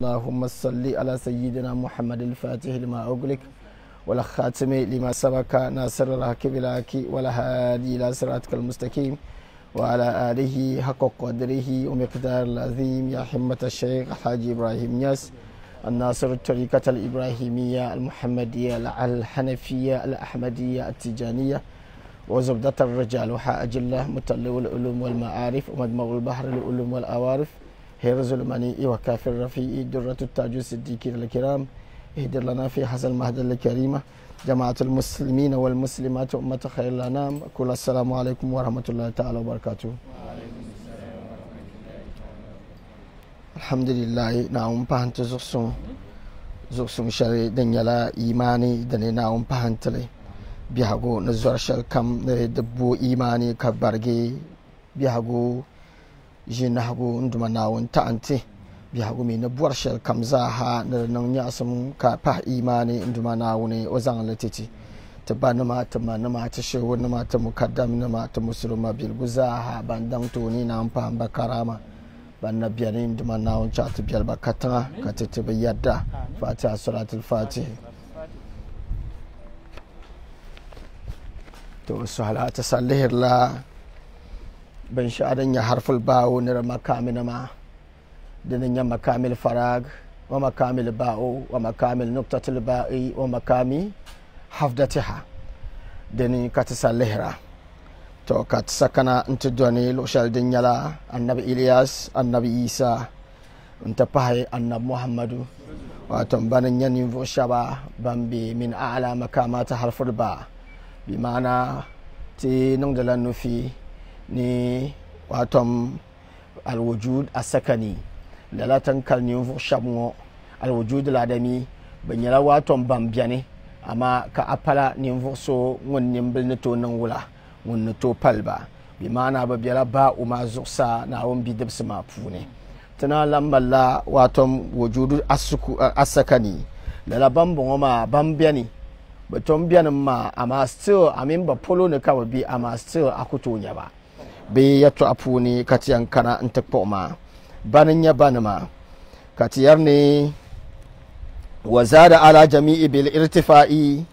اللهم صل على سيدنا محمد الفاتح لما أغلق والخاتم لما سبق ناصر الحق بالحق والهادي إلى صراطك المستقيم وعلى آله حق قدره ومقدار العظيم يا حمة الشيخ حاج إبراهيم ياس الناصر الطريقة الإبراهيمية المحمدية الحنفية الأحمدية التجانية وزبدة الرجال وحاج الله مطلع العلوم والمعارف ومجمع البحر العلوم والأوارف هرز المنيء وكافر الرفيع درة التاج الصديقين الكرام اهدر لنا في حسن المهد الكريمة جماعة المسلمين والمسلمات أمة خير الأنام كل السلام عليكم ورحمة الله تعالى وبركاته. الحمد لله نعم بانت زوسم شري دنيلا إيماني دني نعم بانت لي بيهاغو نزور شل كم دبو إيماني كبرجي بيهاغو jinahagu nduma nawon ta'anti bihagu mi na buarshal kamzaha na nanya asum ka pa imani nduma nawone ozan latiti tabanama tamanama ta shewu nama ta mukaddam nama ta musulma bil guzaha bandang toni na ampa bakarama banna biyani nduma nawon cha ta biyal bakata ka ta bayyada fatiha salatul fatih to salata sallihir la ban sha'adan ya harful bawo na makami na ma dinin ya makamil farag wa makamil ba'o wa makamil nuktatul ba'i wa makami hafdatiha dinin ka ta sallihira to ka ta sakana inta doni loshal din yala annabi Ilyas annabi Isa inta fahay annabi Muhammadu wato banin yanin vo shaba bambi min a'la makamata harful ba bi ma'ana ti nung da nufi ni watom alwujud asakani lalatan kalnin fu shabngo alwujud ladami banyala watom bambiane ama ka apala nin fu so wonnin bilni to nan wula wonni to palba bi mana ba biala ba uma zuksa na won bidibs ma pune tana lamballa watom wujudu asakani lala bambongo ma bambiani batom bianin ma ama still amin ba polo ne ka bi ama still akuto nya ba be yato apuni katiyan kana ntakpo ma banin ya banima katiyar ne wazada ala jami'i bil irtifa'i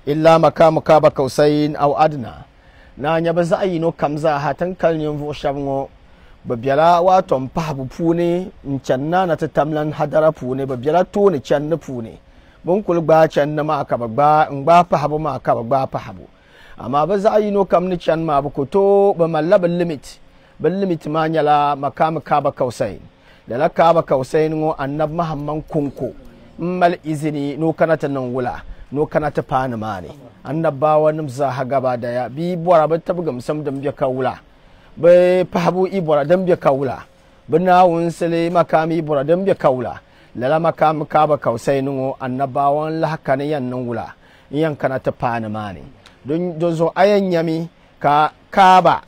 illa makamu kaba kausain aw adna na nya ba za yi no kamza hatan kalnin vo shabngo babyala wato mpabu puni nchanna na tatamlan hadara puni babyala to ne channa puni bon kul gba channa ma ka ba ngba pahabu ma ka ba pahabu amma ba za a yi no kam ni can ma ba ko to ba malla ba limit ma nyala makam ka ba kausain da la ka ba kausain ngo annab mahamman kunko mal izini no kanata nan wula no kanata fani mane annab ba wani za ha gaba da ya bi bora ba tabga musam dan biya ka wula ba fahabu ibora dan biya ka wula bana wun sale makami ibora dan biya ka wula lala makam ka ba kausain ngo annabawan la hakane yan nan wula yan kanata fani mane don zo ayan yami ka kaba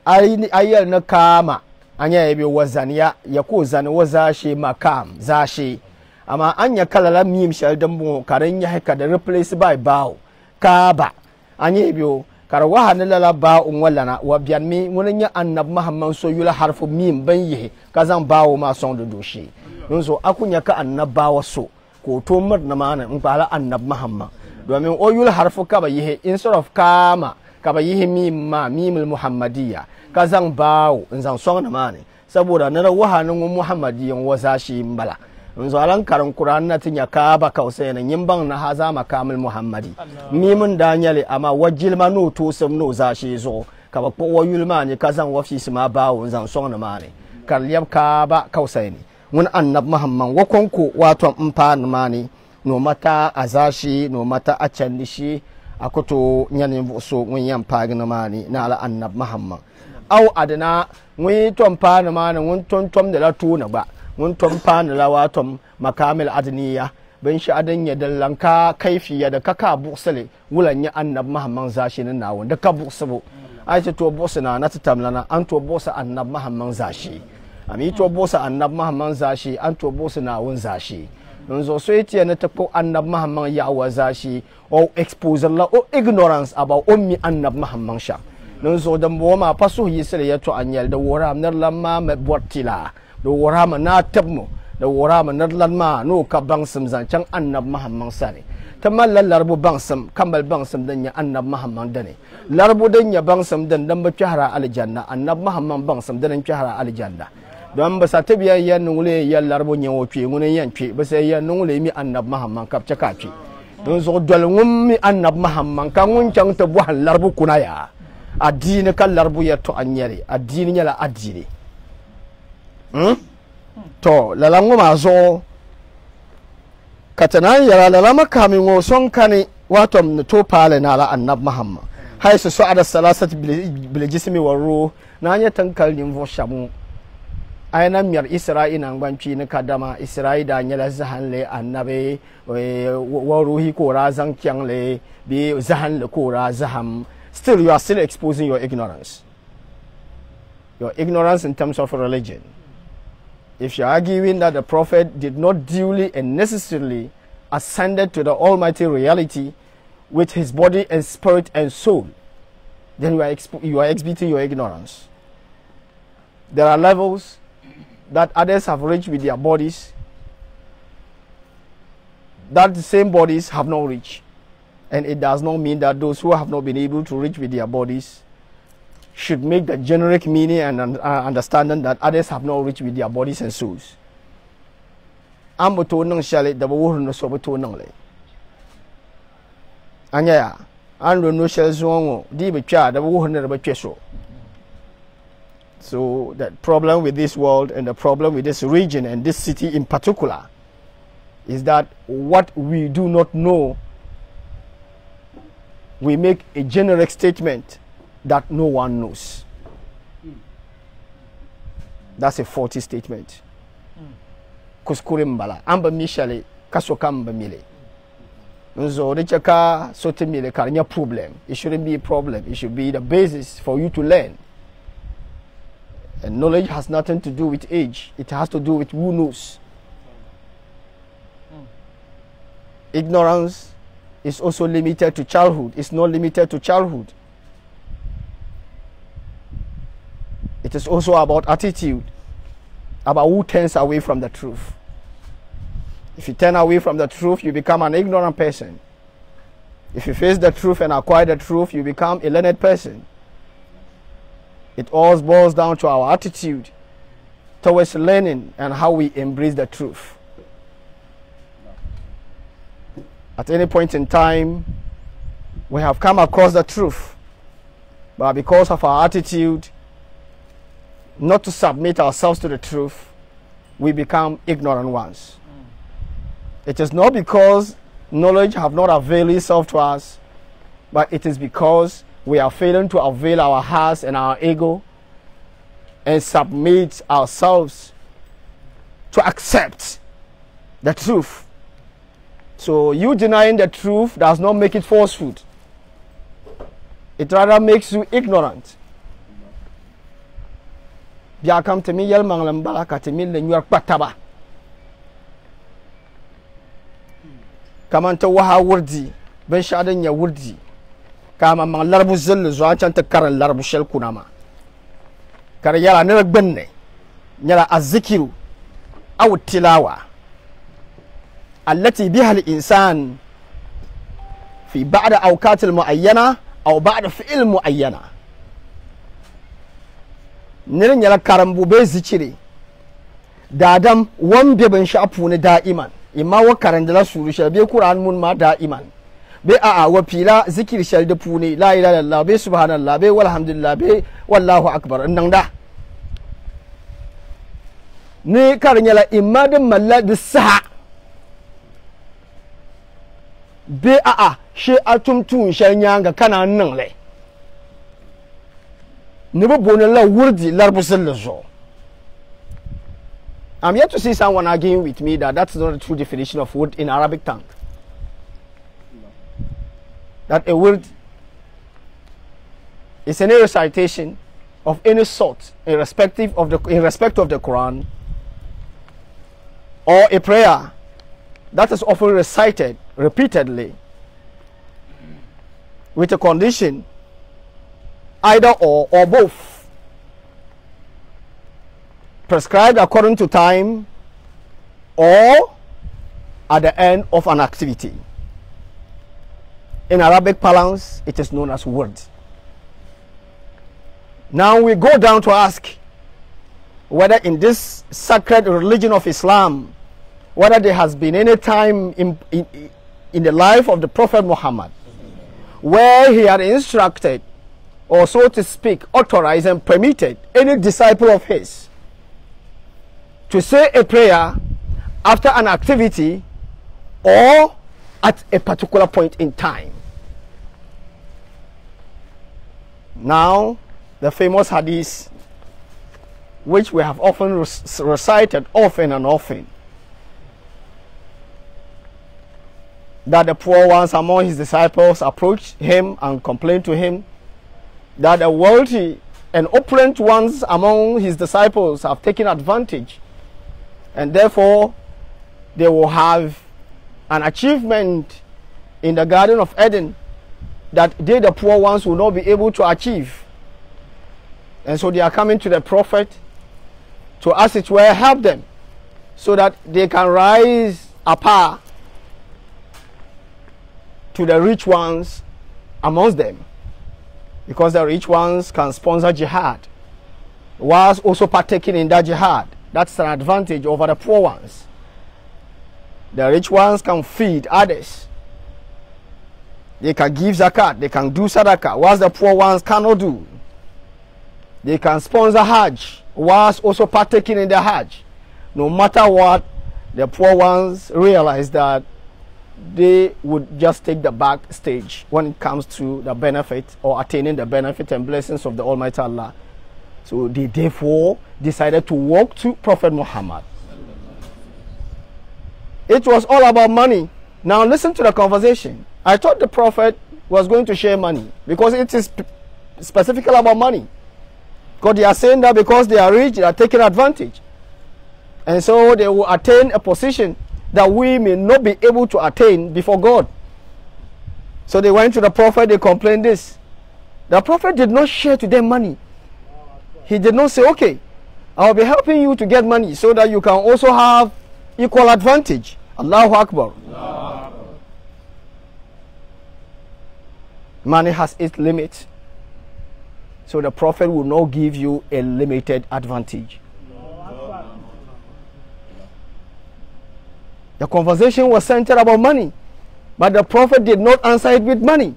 ayar na kama anya yabe wazaniya ya ko zani wazashe makam zashe amma anya kalala mim shal dambo karan ya haka da replace by bawo kaba anya yabe kar wahana lala ba wallana wa biyan mi munin ya annab muhammad so yula harfu mim ban yi kazan bawo ma son da doshi don so akunya ka annabawa so ko to murna mana in fara annab muhammad domin oyul harfu kaba yihe instead of kama kaba yihe mimul muhammadiyya kazan bawo in zan son na mane saboda na wahanin muhammadiyyan wazashi mbala in zo alan karan qur'an na tinya kaba kausai na yimban na haza makamul muhammadi mimun danyale amma wajil manu to sam no zashi zo kaba ko oyul mane kazan wafi ma bawo in zan son na mane karyab kaba kausai ne mun annab muhammad wakonko wato mfa na mane no mata azashi no mata achandishi akoto nyane so nyen pagna mani na ala annab muhammad aw adana ngi tompa na mani ngun tom da la tuna ba ngun tompa na la watom makamil adniya ban shi adan ya dallanka kaifiya da kaka buksale wulanya annab muhammad zashi na nawo da ka buksabo ai to bosana na tatamlana an to bosa annab muhammad zashi ami to bosa annab muhammad zashi an to bosa nawun zashi nzo so yeti na ta ko annab muhammad ya wazashi o expose la o ignorance about ummi annab muhammad sha nzo dan bo ma paso yisire yato anyal da wora nar lamma me bortila do wora ma na tabmo da wora ma nadlan ma no ka bangsam zan can annab muhammad sani tamma larbu bangsam kambal bangsam dan ya annab muhammad dane larbu dan ya bangsam dan ba kyahara aljanna annab muhammad bangsam dan kyahara aljanna don ba sa tabiya yan nungule yan larbu nyawo twi ngune yan twi ba sai yan nungule mi annab muhammad kap chaka twi don zo dol ngum mi annab muhammad kan ngun chang to bu hal larbu kunaya addini kan larbu ya to anyere addini nyala addini to lalangu mazo katana yara lalama kamin wo son kani wato to pale na la annab muhammad hay su ada salasat bil jismi war ruh na nya tankal nim vo shamu ayna miyar isra'ila ngbanci ni kadama isra'ila nyala zahan le annabe wa ruhi ko razan kyang le bi zahan le ko razaham. Still you are still exposing your ignorance in terms of religion. If you are arguing that the prophet did not duly and necessarily ascended to the almighty reality with his body and spirit and soul, then you are exhibiting your ignorance. There are levels that others have reached with their bodies that the same bodies have not reached. And it does not mean that those who have not been able to reach with their bodies should make the generic meaning and understanding that others have not reached with their bodies and souls. Amboto nang shale da bo no so boto nang le. Anya ya ando no shale zongo di be twa da bo no ba tweso. So that problem with this world and the problem with this region and this city in particular is that what we do not know, we make a generic statement that no one knows. That's a faulty statement. Kuskurimbala amba mishale kasokamba mile. Nzo richaka sote mile karnya problem. It shouldn't be a problem. It should be the basis for you to learn. And knowledge has nothing to do with age. It has to do with who knows. Ignorance is also limited to childhood. It's not limited to childhood. It is also about attitude, about who turns away from the truth. If you turn away from the truth, you become an ignorant person. If you face the truth and acquire the truth, you become a learned person. It all boils down to our attitude towards learning and how we embrace the truth. At any point in time, we have come across the truth, but because of our attitude not to submit ourselves to the truth, we become ignorant ones. It is not because knowledge have not availed itself to us, but it is because we are failing to avail our hearts and our ego and submit ourselves to accept the truth. So you denying the truth does not make it falsehood. It rather makes you ignorant. Biya kam temi yel manglam balaka temi le nyuar pataba. Kamanta waha wurdi ben shadan ya wurdi. Kama mang larbu zil zo chanta karan larbu shel kunama. Kar yala ne gbenne. Nyala azzikiru aw tilawa. التي بها الإنسان في بعض أوقات المعينة أو بعض فعل معينة نرن يلا كرمبو بيزيشري دادم وان بيبن شابون دائما إما وكرن دلا سوريشا بي قرآن من ما دائما بي وبيلا ذكر شال دبوني لا إله إلا الله بي سبحان الله بي والحمد لله بي والله أكبر إنن دا ني كرن يلا إما دم ملا دسها be she atumtu shanyanga kana nangle ne bo bonela wurdi larbusil zo. I'm yet to see someone arguing with me that that's not a true definition of word in Arabic tongue. That a word is any recitation of any sort in respect of the Quran, or a prayer that is often recited repeatedly with a condition either or both, prescribed according to time or at the end of an activity. In Arabic parlance, it is known as word. Now we go down to ask whether in this sacred religion of Islam, whether there has been any time in the life of the Prophet Muhammad where he had instructed, or so to speak, authorized and permitted any disciple of his to say a prayer after an activity or at a particular point in time. Now, the famous hadith, which we have often recited often and often, that the poor ones among his disciples approached him and complained to him that the wealthy and opulent ones among his disciples have taken advantage, and therefore they will have an achievement in the Garden of Eden that they, the poor ones, will not be able to achieve. And so they are coming to the Prophet to, as it were, help them so that they can rise apart to the rich ones amongst them, because the rich ones can sponsor jihad whilst also partaking in that jihad. That's an advantage over the poor ones. The rich ones can feed others, they can give zakat, they can do sadaqah, whilst the poor ones cannot do. They can sponsor hajj whilst also partaking in the hajj. No matter what, the poor ones realize that they would just take the back stage when it comes to the benefit or attaining the benefit and blessings of the Almighty Allah. So they therefore decided to walk to Prophet Muhammad. It was all about money. Now listen to the conversation. I thought the Prophet was going to share money because it is specifically about money. Because they are saying that because they are rich, they are taking advantage. And so they will attain a position that we may not be able to attain before God. So they went to the Prophet, they complained this. The Prophet did not share to them money. He did not say, okay, I will be helping you to get money so that you can also have equal advantage. Allahu Akbar. Money has its limit. So the Prophet will not give you a limited advantage. The conversation was centered about money, but the Prophet did not answer it with money.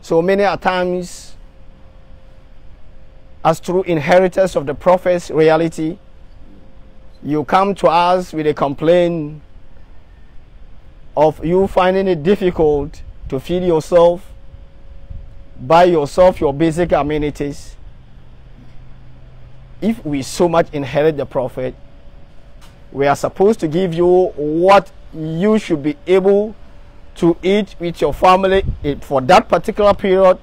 So many a times, as true inheritors of the Prophet's reality, you come to us with a complaint of you finding it difficult to feed yourself, buy yourself your basic amenities. If we so much inherit the Prophet, we are supposed to give you what you should be able to eat with your family for that particular period.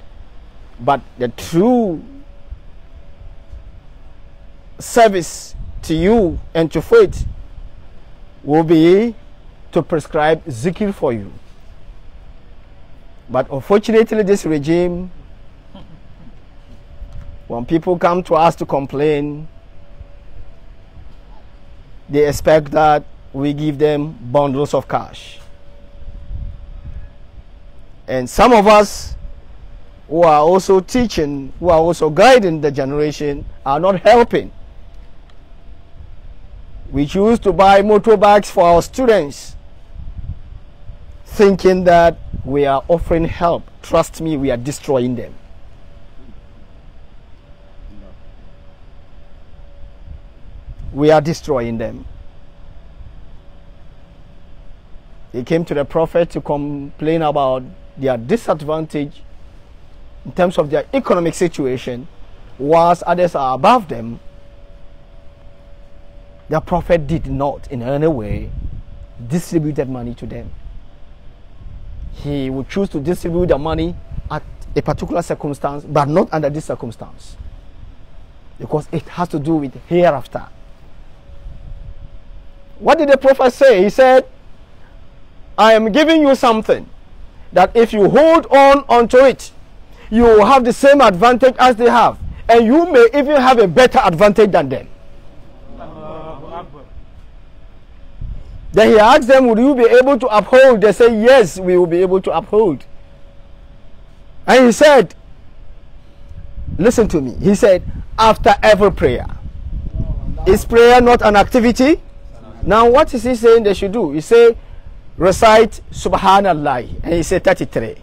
But the true service to you and to faith will be to prescribe zikr for you. But unfortunately, this regime, when people come to us to complain, they expect that we give them bundles of cash. And some of us who are also teaching, who are also guiding the generation, are not helping. We choose to buy motorbikes for our students, thinking that we are offering help. Trust me, we are destroying them. We are destroying them. They came to the Prophet to complain about their disadvantage in terms of their economic situation, whilst others are above them. The Prophet did not in any way distribute money to them. He would choose to distribute the money at a particular circumstance, but not under this circumstance, because it has to do with hereafter. What did the Prophet say? He said, I am giving you something that if you hold on onto it, you will have the same advantage as they have, and you may even have a better advantage than them. Then he asked them, would you be able to uphold? They said, yes, we will be able to uphold. And he said, listen to me. He said, after every prayer. Is prayer not an activity? Now what is he saying they should do? He said, recite Subhanallah. And he said 33.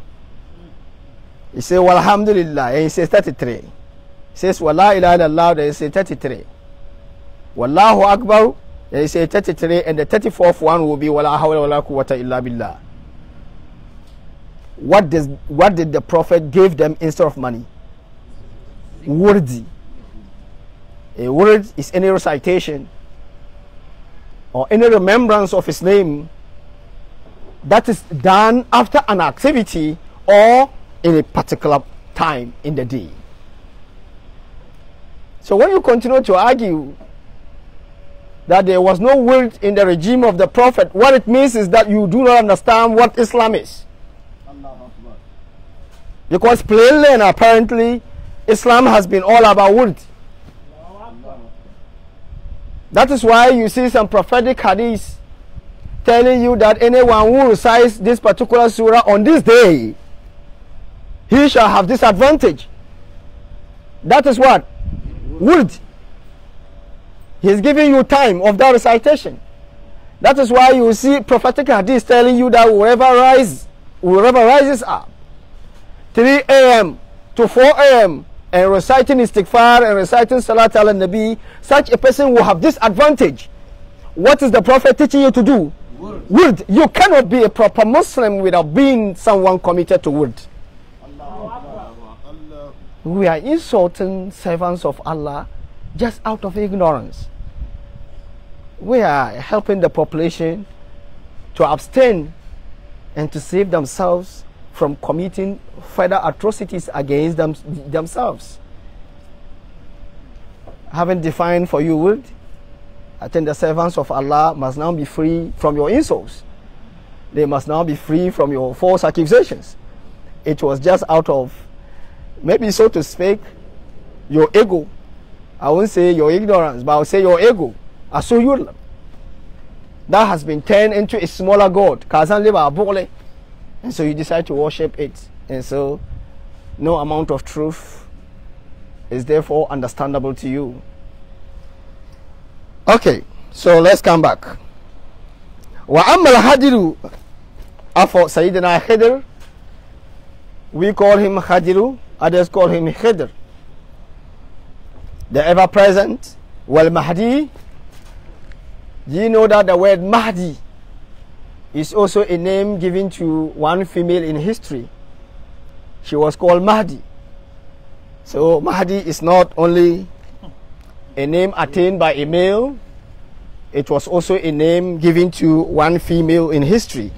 He said, Walhamdulillah. And he says 33. He says, Wala ilaha illallah. And he says 33. Wallahu Akbar. And he says 33. And the 34th one will be Wala hawla wala quwwata illa billah. What did the Prophet give them instead of money? Words. A word is any recitation or any remembrance of his name that is done after an activity or in a particular time in the day. So when you continue to argue that there was no word in the regime of the Prophet, what it means is that you do not understand what Islam is. Because plainly and apparently Islam has been all about words. That is why you see some prophetic hadiths telling you that anyone who recites this particular surah on this day, he shall have this advantage. That is what? Word. He is giving you time of that recitation. That is why you see prophetic hadiths telling you that whoever rises up 3 a.m. to 4 a.m. and reciting istighfar and reciting salat ala nabi, such a person will have this advantage. What is the Prophet teaching you to do? Word. You cannot be a proper Muslim without being someone committed to word. We are insulting servants of Allah just out of ignorance. We are helping the population to abstain and to save themselves from committing further atrocities against themselves. Having defined for you word, I think the servants of Allah must now be free from your insults. They must now be free from your false accusations. It was just out of, maybe so to speak, your ego. I won't say your ignorance, but I'll say your ego. That has been turned into a smaller god. And so you decide to worship it. And so no amount of truth is therefore understandable to you. Okay, so let's come back. Wa ammal hadiru afo Sayyidina Khidr. We call him Khadiru, others call him Khidr. The ever present. Wal Mahdi. Do you know that the word Mahdi is also a name given to one female in history? She was called Mahdi. So Mahdi is not only a name attained by a male, it was also a name given to one female in history.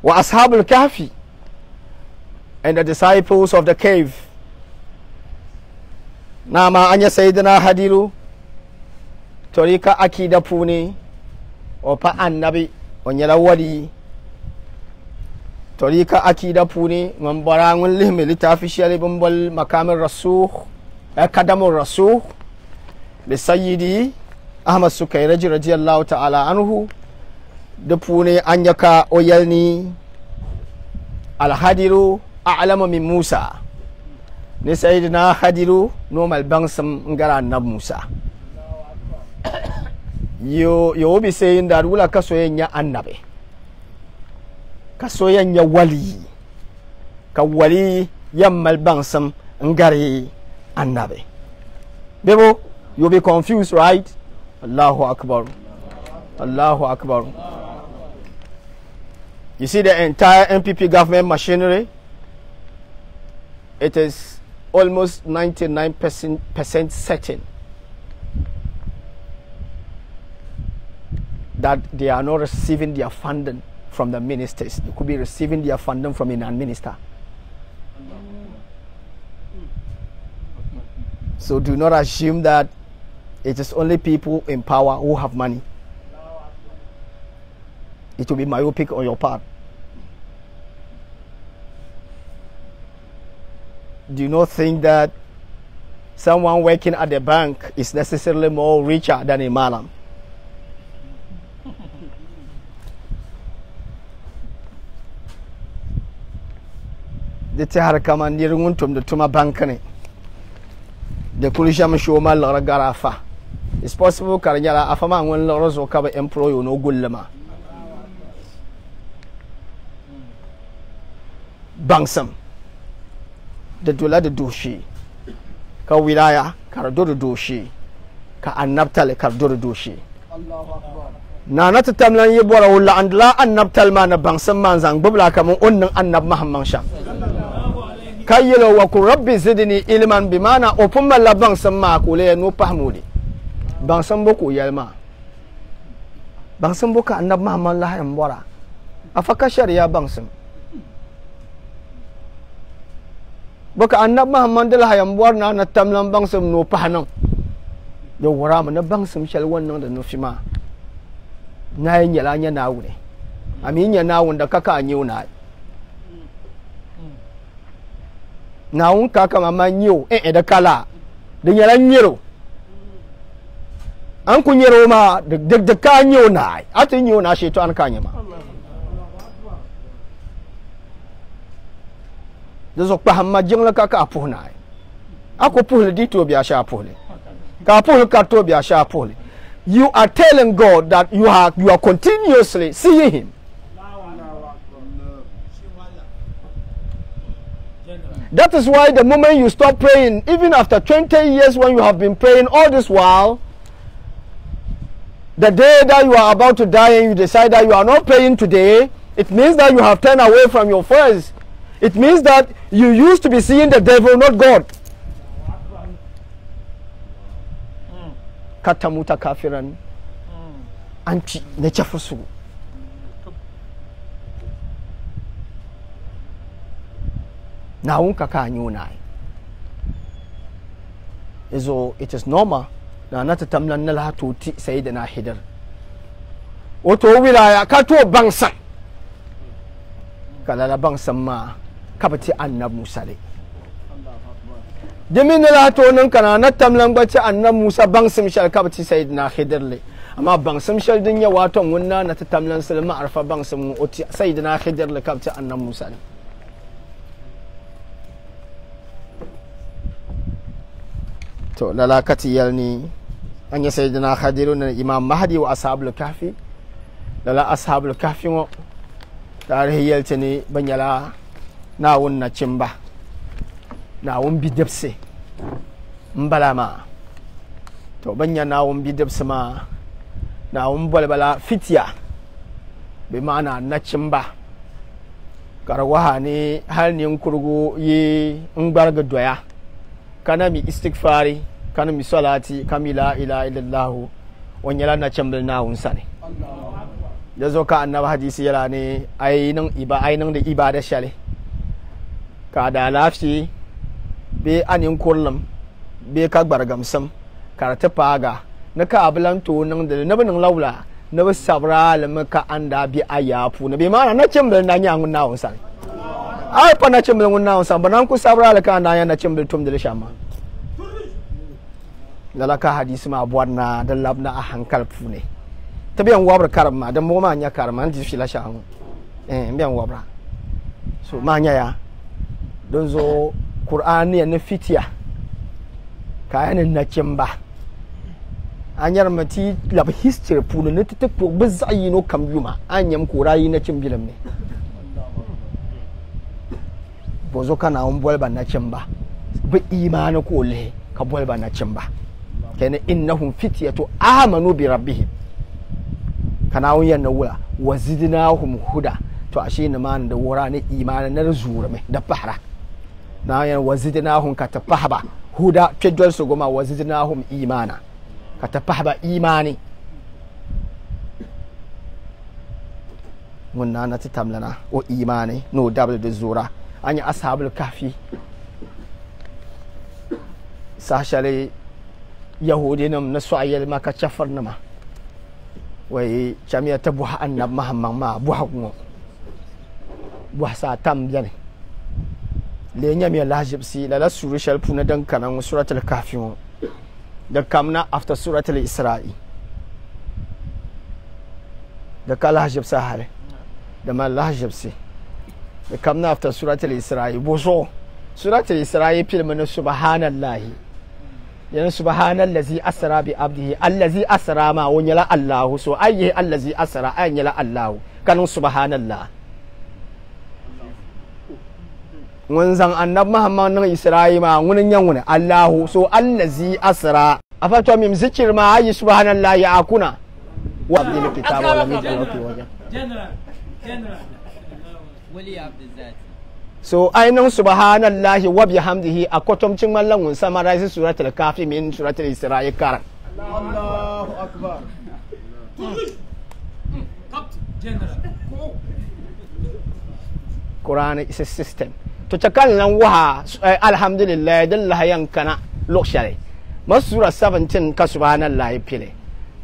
Wa Ashabul Kahfi, and the disciples of the cave. Nama anya Sayyidina Hadiru Torika akida puni opa annabi onyala wali Torika akida puni mambarangun lihmi litafishali bumbal makamir rasukh akadamur rasukh li Sayyidi Ahmad Sukairaji radiyallahu ta'ala anhu de puni anyaka oyalni al-hadiru a'lamu min Musa ni Sayyidina Hadiru normal bangsam ngara nab Musa. You will be saying that wula kasoyenya annabe kasoyenya wali ka wali yammal bangsam ngari annabe. Bebo, you'll be confused, right? Allahu Akbar. Allahu Akbar. You see the entire NPP government machinery, it is almost 99% certain that they are not receiving their funding from the ministers. They could be receiving their funding from a non-minister. So do not assume that it is only people in power who have money. It will be myopic on your part. Do not think that someone working at the bank is necessarily more richer than a malam. de te har kama ndir nguntum de tuma bankane de kulisham shoma la garafa it's possible karnyala afama ngon la rozo ka ba employee no gullama bangsam da dula da doshi ka wilaya kar do doshi ka annabtal kar do doshi Allahu akbar na na ta tamlan yi bora wala andla annabtal ma na bangsam man zang bubla kamun onnin annab muhammad sha kayyelo wa ku rabbi zidni ilman bimana opun malla bangsam ma ko le no pahmudi bangsam boko yalma bangsam boka annab muhammad la hayam bora afaka shari'a bangsam boka annab muhammad la hayam bora na tamlan bangsam no pahnan yo wara na bangsam shal wannan da no fima na yin yala nya na wune ami nya na wunda kaka anyo na na un kaka mama nyo da kala da yala nyero an ku nyero ma da ka nyo na atu nyo na she to an ka nyama da zo pa hamma jingla kaka apu na ako puhle di to biya sha puhle ka puhle ka to biya sha puhle. You are telling God that you are continuously seeing him. That is why the moment you stop praying, even after 20 years when you have been praying all this while, the day that you are about to die and you decide that you are not praying today, it means that you have turned away from your first. It means that you used to be seeing the devil, not God. Katamuta kafiran anti na chafusu na unka ka nyuna izo it is normal na nata tamlan na lato ti sayyidina hidar wato wilaya ka to bangsan kala la bangsan ma kabati annab musa le Demin la to nan kana na tamlan bace annab Musa bangsim shal kabati sayyidina Khidir le amma bangsim shal din ya wato wunna na ta tamlan salma arfa bangsim oti sayyidina Khidir le kabati annab Musa ne to lalakati yalni anya sayyidina Khidir na imam Mahdi wa ashabul kahfi lala ashabul kahfi ngo tarihi yaltani banyala na wunna cimba na won bidabse mbalama to banya na won bidabse ma na won balbala fitiya be mana na cimba karwaha ne har ne kurgo yi ngbarga doya kana mi istighfari kana mi salati kamila ila illallah wanyala na cimbal na won sane da zo ka annabi hadisi yala ne ainin da ibada shale ka da lafi be anin kullum be ka gbargamsam karata paga na ka ablan to nan da na banin laula na ba sabra lamaka anda bi ayafu na be mana na cimbal na nyangun na won sane ai pa na cimbal ngun na won san banan ku sabra laka na ya na cimbal tum da shama lalaka hadisi ma buwarna da labna a hankal fune tabiyan wabra karma da mo ma nya karma an ji fila sha biyan wabra so ma nya ya don zo Qur'ani na fitiya kayan na kimba anyar mati lab history puna ne titekpo bazayi no kamyuma anyam korayi na cimbilam ne bozo kana on bolba na cimba bi imani ko le ka bolba na cimba kana innahum fityatu amanu bi rabbihim kana on yan wula wazidnahum huda to ashe ne man da wura ne imani na zura mai da fahra na yan wazidnahum ka tafahba huda kedwal su goma wazidnahum imana ka tafahba imani munna na titamlana o imani no double da zura anya ashabul kahfi sashale yahudinam na su'ayyal maka chafarnama wai chamiya tabuha annab mahamman ma buha ngo buha sa tam jane le nyami lajibsi la surishal puna dan kanan suratul kahfi da kamna after suratul isra'i da kala hajib sahare da ma lajibsi they come after Surah Al-Isra'i boso Surah Al-Isra'i pilmana subhanallahi yana subhanallazi asra bi abdihi allazi asra ma wonyala Allah so ayyi allazi asra aynyala Allah kanu subhanallah wanzan annab Muhammad nan Isra'i ma wunin yan Allah so allazi asra afato mim zikir ma ayyi subhanallahi akuna wa bil kitab wala mijal fi wajh general wali abdul so ainihin subhanallahi wa bihamdihi a kwatamcin mallan summarize suratul kafi min suratul isra'i karan Allahu akbar Quranic is a system to takan nan wa alhamdulillah dallaha yankana lokshare masura 17 ka subhanallahi pile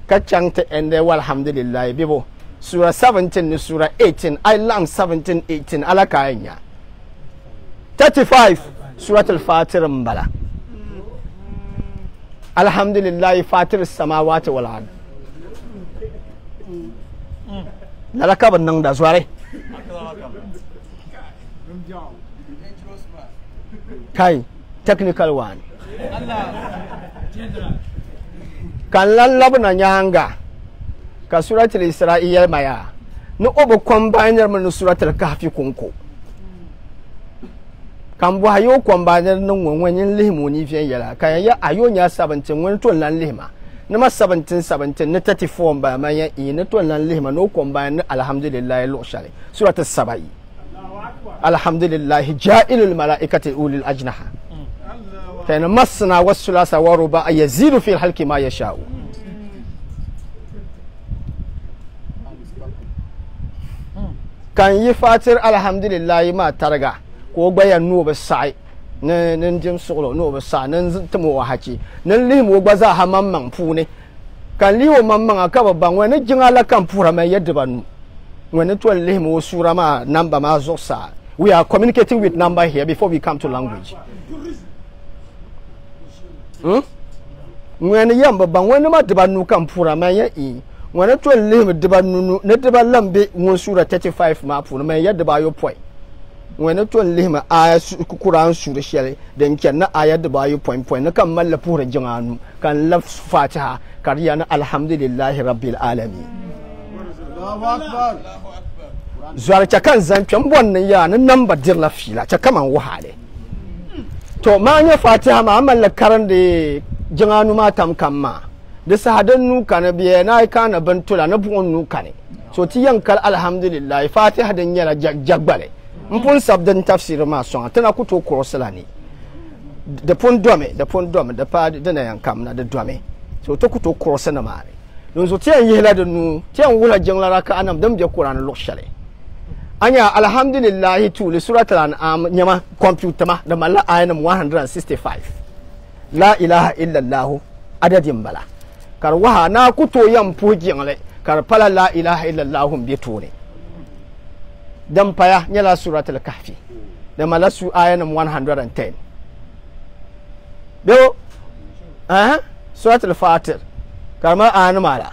ka chanta ende walhamdulillah bibo sura 17 ni sura 18 I lam 17 18 alaka yanya 35 Surah Al-Fatir mbala Alhamdulillah Fatir samawati wal ard lalaka banang da suare kai technical one kan lallab na nyanga ka Surah Al-Isra'i maya no obo combiner man Surah Al-Kahfi kunko kan bu hayo kwambanar nan wanwanyin lihimu ni fiye yala kan ya ayo nya 17 wani ton lan lihima na ma 17 na 34 ba ma ya na ton lan lihima no kwambanar alhamdulillah lo shari surat as-sabai alhamdulillah ja'ilul malaikati ulil ajnaha kana masna was-sulasa wa ruba yazidu fil halki ma yasha'u kan yi fatir alhamdulillah ma targa ko bayan no ba sai nan jim solo no ba sa nan tamo haci nan limu gbaza ha mamman fu ne kan liwo mamman aka babban wani jingala kan fura mai yadda banu wani to limu sura ma number ma zo sa we are communicating with number here before we come to language wani yan babban wani ma dibanu kan fura mai ya wani to limu dibanu ne diban lambe won sura 35 ma fura mai yadda ba yo point when to lihma aya Quran sura shele den kenna aya da bayu point na kan malla pura jinganu kan laf fatiha kariya na alhamdulillahi rabbil alamin Allahu akbar zuwa kan zancan wannan ya nan number dir la fila ta kaman wahale to ma nya fatiha ma malla karan da jinganu ma tam kamma da sahadan nu kana biye na kana bantula na buon nu kane so ti yankal alhamdulillah fatiha dan yala jagbale mpun sabdan tafsir ma son tana kuto korosala ni da pon dome da pa da na yankam na da dome so to kuto korosana ma ne don so tiyan yela da nu tiyan wula janglara ka anam dam je Qur'an lokshale anya alhamdulillah tu li suratul an'am nyama computer ma da malla ayanam 165 la ilaha illa allah adadin bala kar waha na kuto yan pujin le kar pala la ilaha illa allah bi tune dan paya nyala suratul kahfi da malasu ayanam 110 do suratul fatir karma ayan mala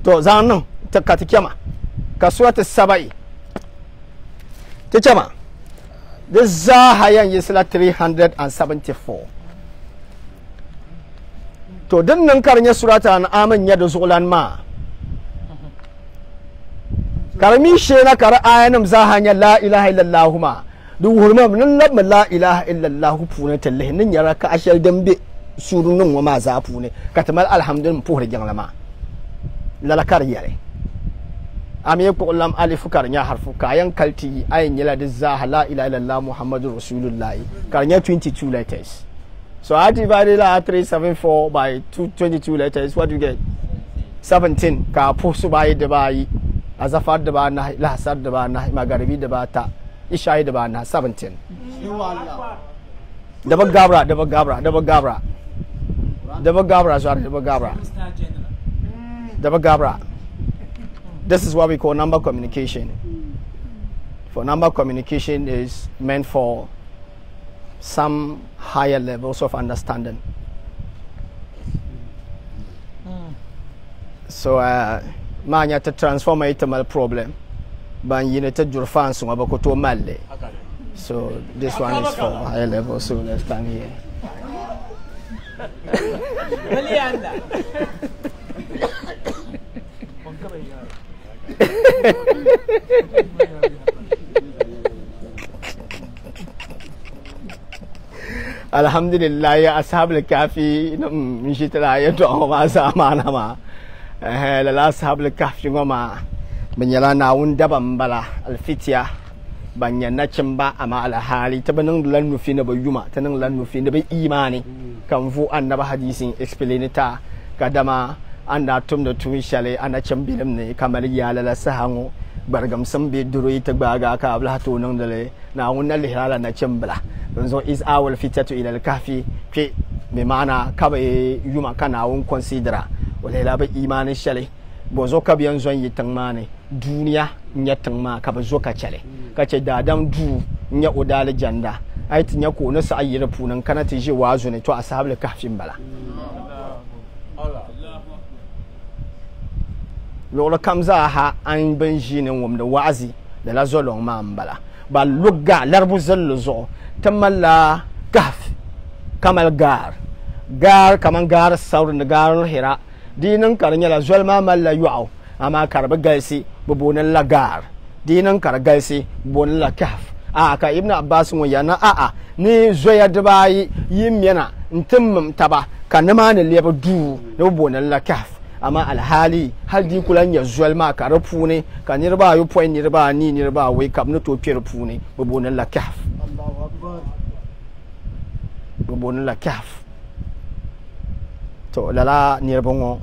to zanan ta katikema ka suratul sabai ta cema da zahayan yisla 374 to dinnan karnya suratul an'am ya da zulan ma karmi shena kar ayanam zahanya la ilaha illallah ma du hurma nan labma la ilaha illallah puna tallahi nan yara ka ashal dambe surun nan wa ma za pune katamal alhamdulillah puhur janglama lala kar yare ame ko lam alif kar nya harfu kayan kalti ayin yala da zaha la ilaha illallah muhammadur rasulullah kar nya 22 letters so I divided 374 by 22 letters what do you get 17 ka pusu bai da bai azafar da ba na lahasar da ba na magaribi da ba ta isha'i da ba na 17 da bagabra this is what we call number communication. For number communication is meant for some higher levels of understanding. So manya to transform a problem ban yine ta jurfan su ba ko to malle. So this one is for high level, so let's come here. Alhamdulillah ya ashabul kafi mishitla ya to ma sama na ma la ashabul kafi ngoma banyala na wunda bambala alfitiya banya na cimba ama alhali tabanin lan nufi na bayuma tanin lan nufi na bai imani kan fu annaba hadisin explanita kadama anda tum da tun shale ana cambilim ne kamar yala la sahango bargam sambe duro ita baga ka abla to nan dale na wunna lihala na cimbala so is awal fitatu ila al-kahfi ke me mana kaba yuma kana won considera wala la ba imanin shale bozo ka biyan zon yi tangmane duniya nya tangma ka ba zo ka chale ka ce da dam du nya odala janda ai tinya ko na sa ayyira punan kana ti je wazo ne to ashabul kahfin bala lola kamza ha an ban jinin wam da wa'azi da la zolon ma ambala ba lugga larbu zallu zo tamalla kahf kamal gar kaman gar saurin gar hira dinan karnya la zolma malla yu'au ama karba galsi bubunan la gar dinan kar galsi bubunan la kahf ka ibnu abbas mo yana ni zoya dabai yimyana ntimmum taba kanama ne leba du ne bubunan la kahf amma alhali har di kulan ya zolma kar pune ka nirba yu point nirba ni nirba wai kam no to pier pune bubunan la kahf Allahu akbar bubunan la kahf to lala nirbongo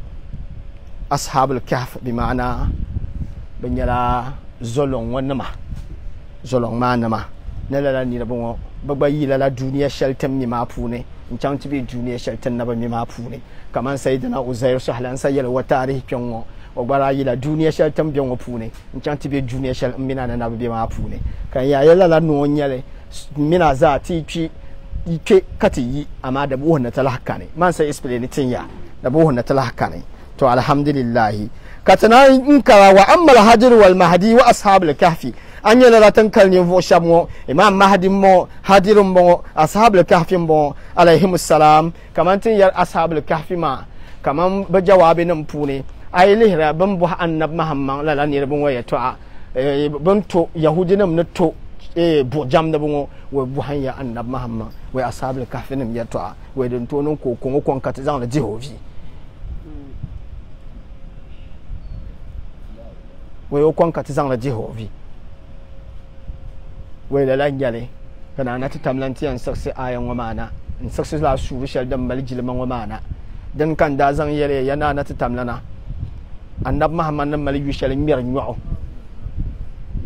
ashabul kahf bi ma'ana banyala zolong wanama zolong manama na lala nirbongo bagba yi lala duniya sheltem mi mapune in ti bi duniya sheltem na ba mi mapune kaman sayyidina uzair sahlan sayyal wa tarih piongo ogbara yi la duniya sheltem biongo pune in ti bi duniya shel mina na bi mapune kan ya lala no nyale mina za ti ike kati yi amma da buhun na talaka ne man sai explain tin ya da buhun na talaka ne to alhamdulillah katana in kara wa ammal hadir wal mahdi wa ashabul kahfi an yana ratan kalni vo shamo imam mahdi mo hadirun mo ashabul kahfi mo alaihimus salam kaman tin yar ashabul kahfi ma kaman ba jawabi nan pune ay lihra ban bu annab muhammad la ne rabun waya to ban to yahudinam na to bo jam da bungo we buhan ya annab muhammad we ashabul kahfinim ya to we don to non ko kon kat zan da jehovi we kon kat zan da jehovi we la lanjale kana na tamlanti an saksi ayan wa mana in saksi la shuru shal dan maljilman wa mana dan kan da zan yare yana na tamlana annab muhammad nan malju shal mir nyo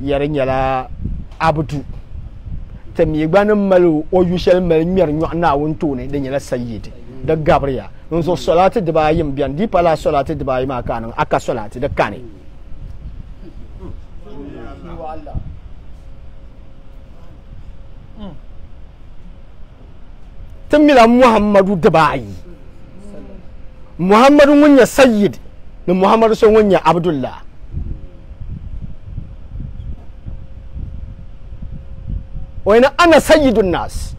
yare nyala Abdul tami gbanin malu o yushel mal mir nyo na wonto ne da nyala sayyid da gabriya non so salati da bayin biyan di pala salati da bayi ma kanan aka salati da kane tamila muhammadu da bayi muhammadu wunya sayyid ne muhammadu son wunya abdullah wayna ana sayyidun nas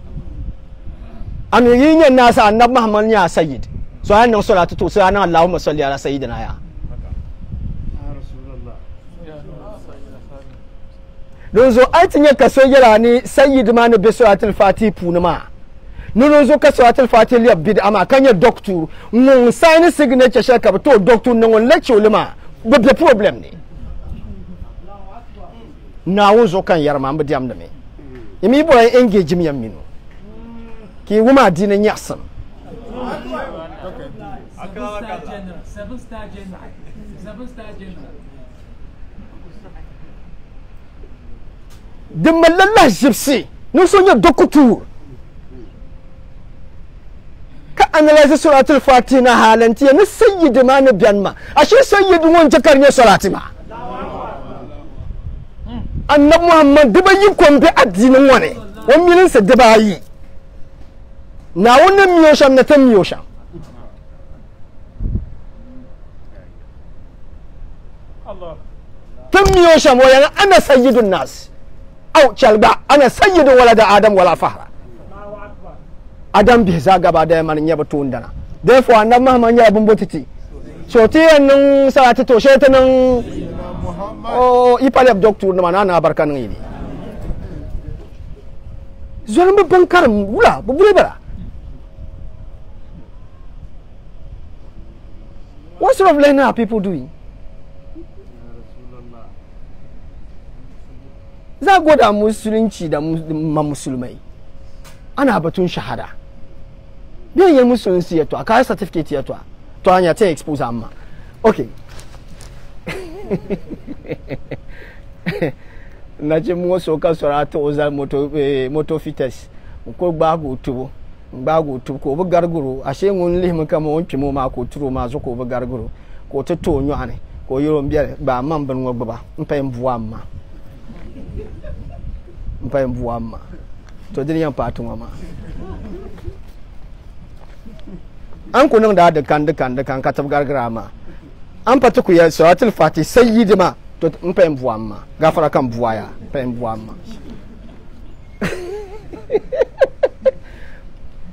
anu yinya nasa annab muhammad ya sayyid so anan salatu to sai anan allahumma salli ala sayyidina ya rasulullah don zo aitin ya kaso yara ni sayyid ma ne bi salatul fatih punuma nuno zo ka salatul fatih ya bid ama kanya doctor mun sign signature shaka to doctor nan won lecture lima the problem ne na wo zo kan yarma mbadi am da me imi boy engage mi amino ki wuma dina nyasam seven star general de malalla jipsi no sonya dokutu ka analyze suratul fatina halanti ne sayyid ma ne bianma ashe sayyid won jakar ne salati ma annab muhammad da bayin kombe addinin wane won milin sa da bayi na wannan miyosham na tan miyosham Allah تميو شمويا أنا سيد الناس أو شلبا أنا سيد ولد آدم ولا فخر آدم بهزاga بعد ما نيابتون دنا therefore أنا مهما نيابون بوتتي شوتي أنن سلاتي توشيت أنن إيبالي أبدوكتور نما أنا بركان غيري زولم ببنكرم ولا ببولي برا what sort of learning are people doing za gwada musulunci da musulmai ana batun shahada biyan yin musulunci ya to a kayan certificate ya to hanya ta expose amma okay na ce mu wasu ka sora ta ozal moto fites ko gbago tubo ko bu garguro ashe ngun lihmu kama won kimo ma ko turo ma zo ko bu garguro ko to to nyu ane ko yoro mbiya ba man ban wo gbaba mpa mbuwa amma mpa mbuwa amma to din yan patu ma an kunan da kan ka tab gargara ma an fata ku ya salatul fati sayyid ma to mpa mbuwa amma gafara kan buwa ya mpa mbuwa amma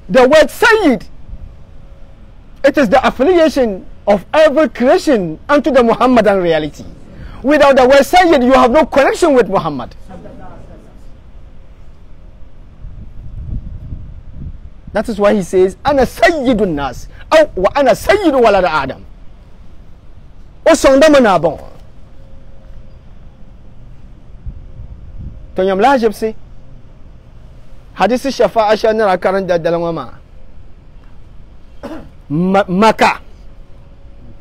the word Sayyid, it is the affiliation of every creation unto the Muhammadan reality. Without the word Sayyid, you have no connection with Muhammad. That is why he says, Ana Sayyidun Nas, wa Ana Sayyidu Walad Adam. O sonda manabon. Tonyam lajib si. Hadisi shafa'a shanara karan da dalama maka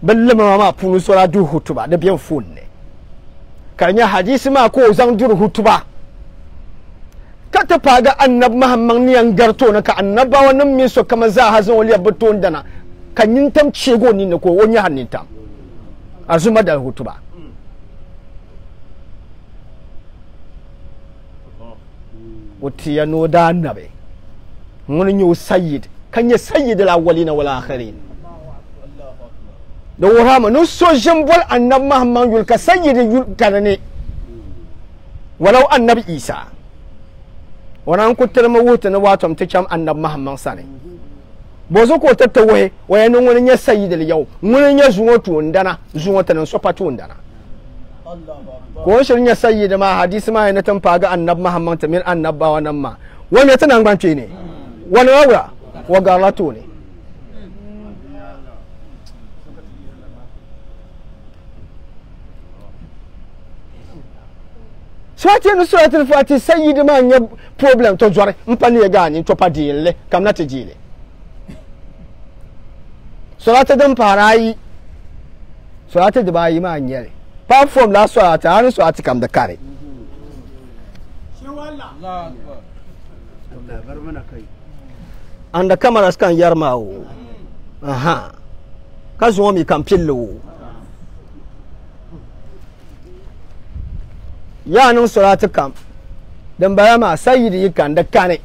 balle mama punu sora du hutuba da biyan funne kanya hadisi ma ko zan dur hutuba kata faga annab muhammad ni an garto na ka annaba wannan mi so kama za hazan wali abuton dana kanyin tam cego ni ne ko woni hanninta azuma da hutuba wutiya no da annabe mun yi sayyid kan ya sayyid al-awwalin wal akhirin da warama no so jimbol annab muhammad yul ka sayyid yul kanane walau annabi isa wannan kutar ma wuta na wato ta cam annab muhammad sane bozo ko tattawe wayanin wani ya sayyid al-yau mun ya zuwa tuundana zuwa tanan sofa tuundana ko shirin ya sayi da ma hadisi ma yana tan faga annab muhammad tamir annabba wannan ma wani ya tana gbance ne wani wa galato ne swati no suratul fati sayyid ma nya problem to jore mpani ya gani to padille kam na tejile suratul dan farai suratul da bayi ma nyere platform la so ata har so ati kam da kare anda kamera skan yarmawo aha kazo mi kam pillo ya nan suratu kam dan baya ma sayyidi kan da kane